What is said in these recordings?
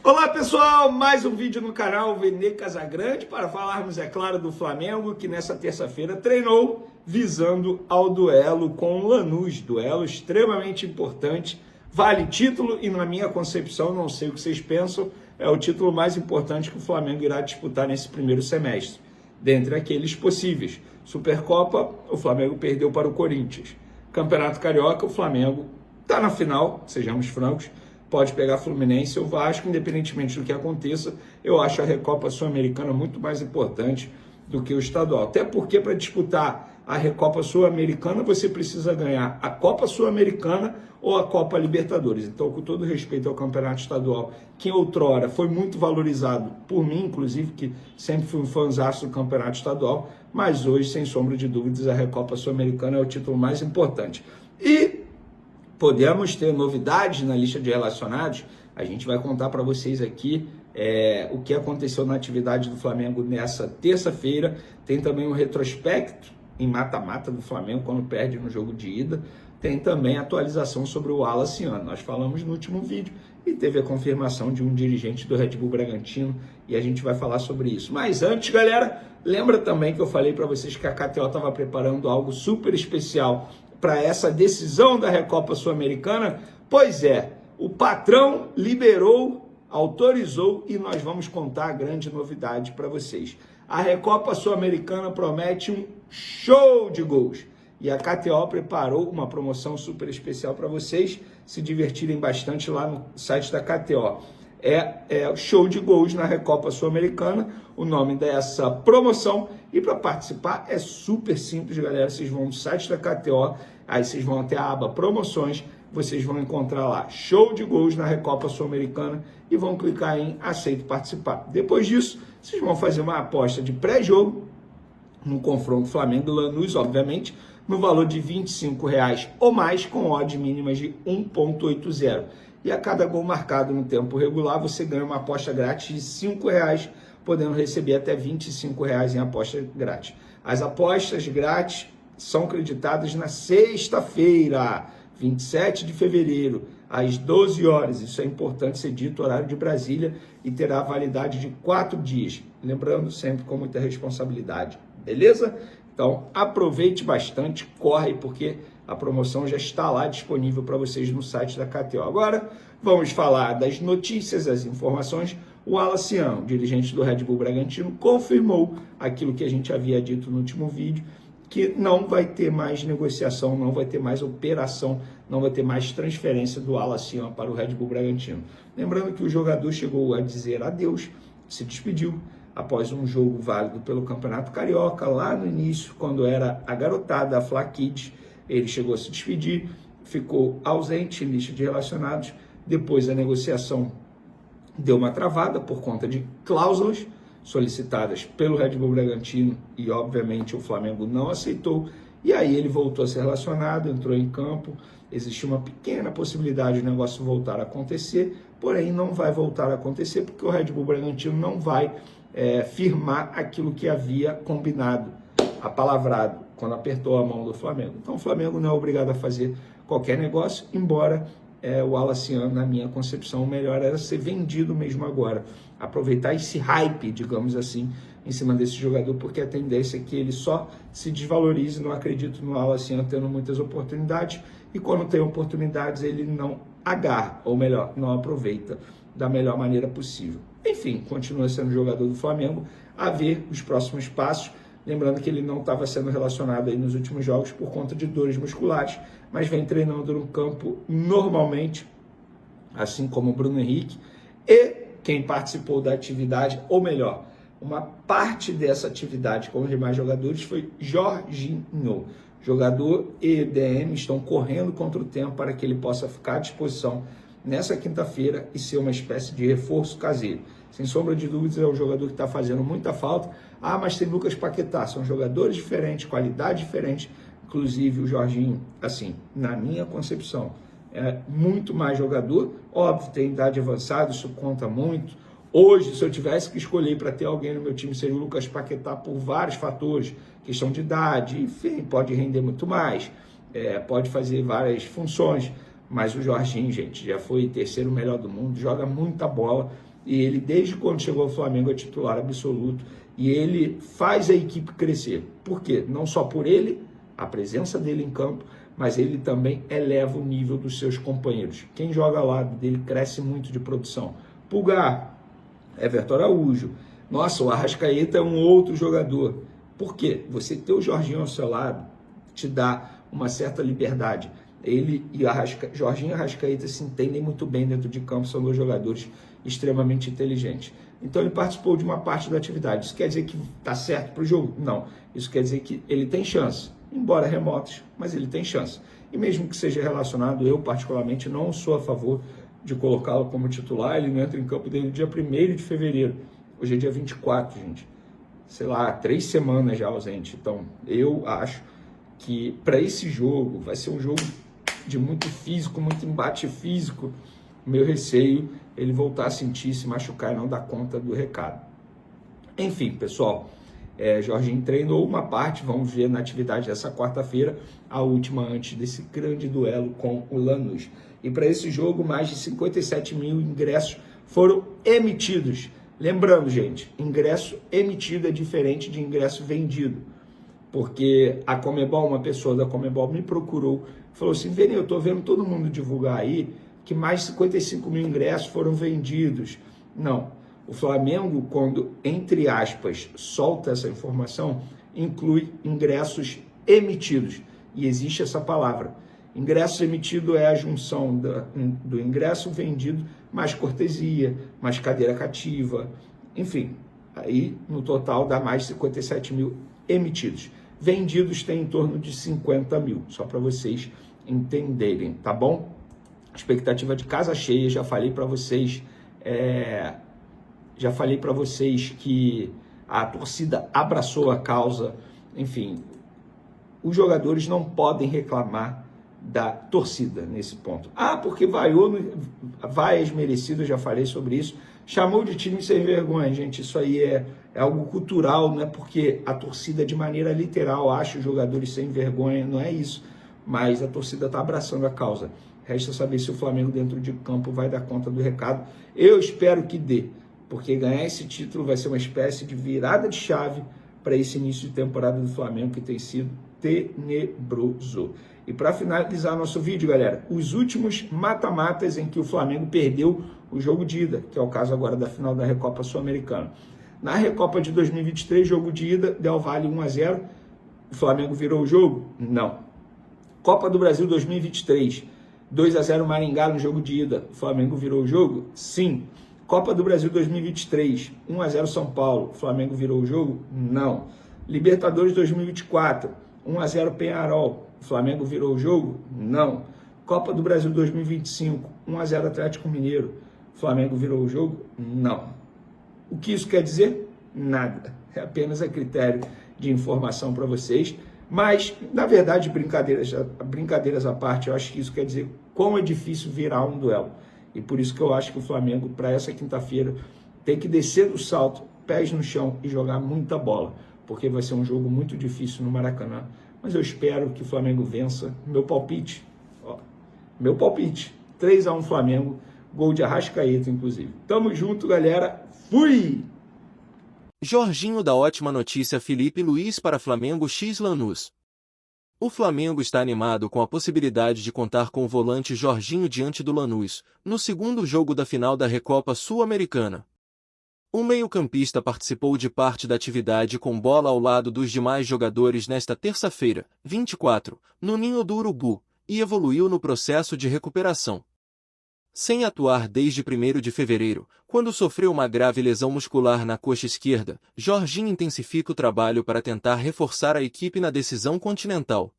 Olá pessoal, mais um vídeo no canal Vene Casagrande para falarmos, é claro, do Flamengo, que nessa terça-feira treinou visando ao duelo com o Lanús, duelo extremamente importante, vale título e na minha concepção, não sei o que vocês pensam, é o título mais importante que o Flamengo irá disputar nesse primeiro semestre, dentre aqueles possíveis. Supercopa, o Flamengo perdeu para o Corinthians. Campeonato Carioca, o Flamengo está na final, sejamos francos, pode pegar Fluminense ou Vasco, independentemente do que aconteça. Eu acho a Recopa Sul-Americana muito mais importante do que o estadual. Até porque para disputar a Recopa Sul-Americana você precisa ganhar a Copa Sul-Americana ou a Copa Libertadores. Então, com todo respeito ao campeonato estadual, que outrora foi muito valorizado por mim, inclusive, que sempre fui um fãzaço do campeonato estadual, mas hoje, sem sombra de dúvidas, a Recopa Sul-Americana é o título mais importante. E podemos ter novidades na lista de relacionados. A gente vai contar para vocês aqui o que aconteceu na atividade do Flamengo nessa terça-feira. Tem também um retrospecto em mata-mata do Flamengo quando perde no jogo de ida. Tem também atualização sobre o Wallace. Nós falamos no último vídeo e teve a confirmação de um dirigente do Red Bull Bragantino e a gente vai falar sobre isso. Mas antes, galera, lembra também que eu falei para vocês que a KTO estava preparando algo super especial para essa decisão da Recopa Sul-Americana? Pois é, o patrão liberou, autorizou e nós vamos contar a grande novidade para vocês. A Recopa Sul-Americana promete um show de gols e a KTO preparou uma promoção super especial para vocês se divertirem bastante lá no site da KTO. É show de gols na Recopa Sul-Americana, o nome dessa promoção. E para participar é super simples, galera. Vocês vão no site da KTO, aí vocês vão até a aba promoções, vocês vão encontrar lá show de gols na Recopa Sul-Americana e vão clicar em aceito participar. Depois disso, vocês vão fazer uma aposta de pré-jogo no confronto Flamengo e Lanús, obviamente, no valor de R$ 25,00 ou mais, com odd mínimas de 1,80. E a cada gol marcado no tempo regular, você ganha uma aposta grátis de R$ 5,00, podendo receber até R$ 25,00 em aposta grátis. As apostas grátis são creditadas na sexta-feira, 27 de fevereiro, às 12 horas. Isso é importante ser dito, horário de Brasília, e terá validade de 4 dias. Lembrando sempre com muita responsabilidade, beleza? Então, aproveite bastante, corre, porque a promoção já está lá disponível para vocês no site da KTO. Agora, vamos falar das notícias, das informações. O Wallace, dirigente do Red Bull Bragantino, confirmou aquilo que a gente havia dito no último vídeo, que não vai ter mais negociação, não vai ter mais operação, não vai ter mais transferência do Wallace para o Red Bull Bragantino. Lembrando que o jogador chegou a dizer adeus, se despediu após um jogo válido pelo Campeonato Carioca, lá no início, quando era a garotada, a Fla Kids. Ele chegou a se despedir, ficou ausente em lista de relacionados. Depois a negociação deu uma travada por conta de cláusulas solicitadas pelo Red Bull Bragantino e, obviamente, o Flamengo não aceitou. E aí ele voltou a ser relacionado, entrou em campo. Existe uma pequena possibilidade do negócio voltar a acontecer, porém não vai voltar a acontecer porque o Red Bull Bragantino não vai firmar aquilo que havia combinado, apalavrado, quando apertou a mão do Flamengo. Então o Flamengo não é obrigado a fazer qualquer negócio, embora o Wallace, na minha concepção, o melhor era ser vendido mesmo agora. Aproveitar esse hype, digamos assim, em cima desse jogador, porque a tendência é que ele só se desvalorize. Não acredito no Wallace tendo muitas oportunidades, e quando tem oportunidades ele não agarra, ou melhor, não aproveita da melhor maneira possível. Enfim, continua sendo jogador do Flamengo, a ver os próximos passos. Lembrando que ele não estava sendo relacionado aí nos últimos jogos por conta de dores musculares, mas vem treinando no campo normalmente, assim como o Bruno Henrique. E quem participou da atividade, ou melhor, uma parte dessa atividade com os demais jogadores foi Jorginho. Jogador e DM estão correndo contra o tempo para que ele possa ficar à disposição nessa quinta-feira e ser uma espécie de reforço caseiro. Sem sombra de dúvidas, é um jogador que está fazendo muita falta. Mas tem Lucas Paquetá, são jogadores diferentes, qualidade diferente. Inclusive o Jorginho, assim, na minha concepção, é muito mais jogador. Óbvio, tem idade avançada, isso conta muito. Hoje, se eu tivesse que escolher para ter alguém no meu time, seria o Lucas Paquetá por vários fatores. Questão de idade, enfim, pode render muito mais, pode fazer várias funções. Mas o Jorginho, gente, já foi terceiro melhor do mundo, joga muita bola. E ele, desde quando chegou ao Flamengo, é titular absoluto. E ele faz a equipe crescer. Por quê? Não só por ele, a presença dele em campo, mas ele também eleva o nível dos seus companheiros. Quem joga ao lado dele cresce muito de produção. Pulgar, Everton Araújo. Nossa, o Arrascaeta é um outro jogador. Por quê? Você ter o Jorginho ao seu lado te dá uma certa liberdade. Ele e Jorginho e Arrascaeta se entendem muito bem dentro de campo, são dois jogadores extremamente inteligentes. Então ele participou de uma parte da atividade. Isso quer dizer que está certo para o jogo? Não. Isso quer dizer que ele tem chance, embora remotos, mas ele tem chance. E mesmo que seja relacionado, eu particularmente não sou a favor de colocá-lo como titular. Ele não entra em campo desde o dia 1º de fevereiro. Hoje é dia 24, gente. Sei lá, 3 semanas já ausente. Então eu acho que para esse jogo vai ser um jogo de muito físico, muito embate físico. Meu receio é ele voltar a sentir, se machucar e não dar conta do recado. Enfim, pessoal, Jorginho treinou uma parte, vamos ver na atividade dessa quarta-feira, a última antes desse grande duelo com o Lanús. E para esse jogo, mais de 57 mil ingressos foram emitidos. Lembrando, gente, ingresso emitido é diferente de ingresso vendido. Porque a Conmebol, uma pessoa da Conmebol me procurou, falou assim: Vini, eu estou vendo todo mundo divulgar aí que mais de 55 mil ingressos foram vendidos. Não, o Flamengo, quando, entre aspas, solta essa informação, inclui ingressos emitidos. E existe essa palavra. Ingresso emitido é a junção do ingresso vendido mais cortesia, mais cadeira cativa, enfim. Aí, no total, dá mais de 57 mil emitidos. Vendidos tem em torno de 50 mil, só para vocês entenderem, tá bom? Expectativa de casa cheia, já falei para vocês, que a torcida abraçou a causa, enfim, os jogadores não podem reclamar da torcida nesse ponto. Porque vaiou, vaias merecidas, já falei sobre isso, chamou de time sem vergonha, gente, isso aí é algo cultural, não é porque a torcida de maneira literal acha os jogadores sem vergonha, não é isso, mas a torcida está abraçando a causa. Resta saber se o Flamengo dentro de campo vai dar conta do recado. Eu espero que dê, porque ganhar esse título vai ser uma espécie de virada de chave para esse início de temporada do Flamengo, que tem sido tenebroso. E para finalizar nosso vídeo, galera, os últimos mata-matas em que o Flamengo perdeu o jogo de ida, que é o caso agora da final da Recopa Sul-Americana. Na Recopa de 2023, jogo de ida, Del Valle 1-0, o Flamengo virou o jogo? Não. Copa do Brasil 2023, 2-0 Maringá no jogo de ida, o Flamengo virou o jogo? Sim. Copa do Brasil 2023, 1-0 São Paulo, o Flamengo virou o jogo? Não. Libertadores 2024, 1-0 Peñarol, o Flamengo virou o jogo? Não. Copa do Brasil 2025, 1-0 Atlético Mineiro, o Flamengo virou o jogo? Não. O que isso quer dizer? Nada. É apenas a critério de informação para vocês. Mas, na verdade, brincadeiras à parte, eu acho que isso quer dizer como é difícil virar um duelo. E por isso que eu acho que o Flamengo, para essa quinta-feira, tem que descer do salto, pés no chão e jogar muita bola. Porque vai ser um jogo muito difícil no Maracanã. Mas eu espero que o Flamengo vença. Meu palpite, 3-1 Flamengo, gol de Arrascaeta, inclusive. Tamo junto, galera. Fui! Jorginho dá ótima notícia a Felipe Luiz para Flamengo x Lanús. O Flamengo está animado com a possibilidade de contar com o volante Jorginho diante do Lanús, no segundo jogo da final da Recopa Sul-Americana. O meio-campista participou de parte da atividade com bola ao lado dos demais jogadores nesta terça-feira, 24, no Ninho do Urubu, e evoluiu no processo de recuperação. Sem atuar desde 1º de fevereiro, quando sofreu uma grave lesão muscular na coxa esquerda, Jorginho intensifica o trabalho para tentar reforçar a equipe na decisão continental.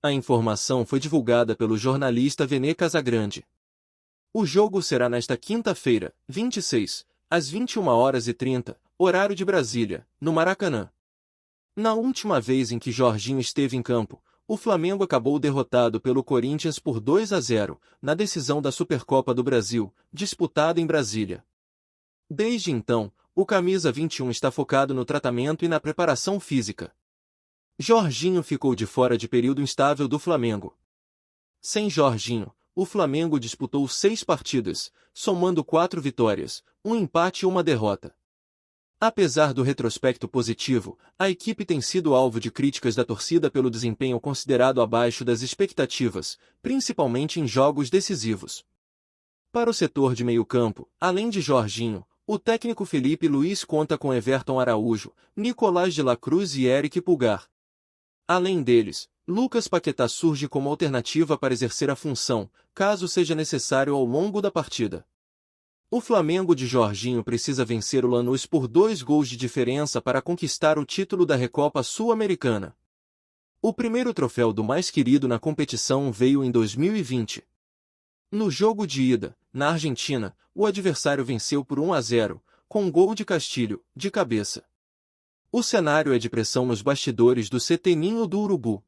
A informação foi divulgada pelo jornalista Vene Casagrande. O jogo será nesta quinta-feira, 26, às 21h30, horário de Brasília, no Maracanã. Na última vez em que Jorginho esteve em campo, o Flamengo acabou derrotado pelo Corinthians por 2-0, na decisão da Supercopa do Brasil, disputada em Brasília. Desde então, o camisa 21 está focado no tratamento e na preparação física. Jorginho ficou de fora de período instável do Flamengo. Sem Jorginho, o Flamengo disputou 6 partidas, somando 4 vitórias, um empate e uma derrota. Apesar do retrospecto positivo, a equipe tem sido alvo de críticas da torcida pelo desempenho considerado abaixo das expectativas, principalmente em jogos decisivos. Para o setor de meio-campo, além de Jorginho, o técnico Felipe Luiz conta com Everton Araújo, Nicolás de la Cruz e Eric Pulgar. Além deles, Lucas Paquetá surge como alternativa para exercer a função, caso seja necessário ao longo da partida. O Flamengo de Jorginho precisa vencer o Lanús por 2 gols de diferença para conquistar o título da Recopa Sul-Americana. O primeiro troféu do mais querido na competição veio em 2020. No jogo de ida, na Argentina, o adversário venceu por 1-0, com um gol de Castilho, de cabeça. O cenário é de pressão nos bastidores do CT Ninho do Urubu.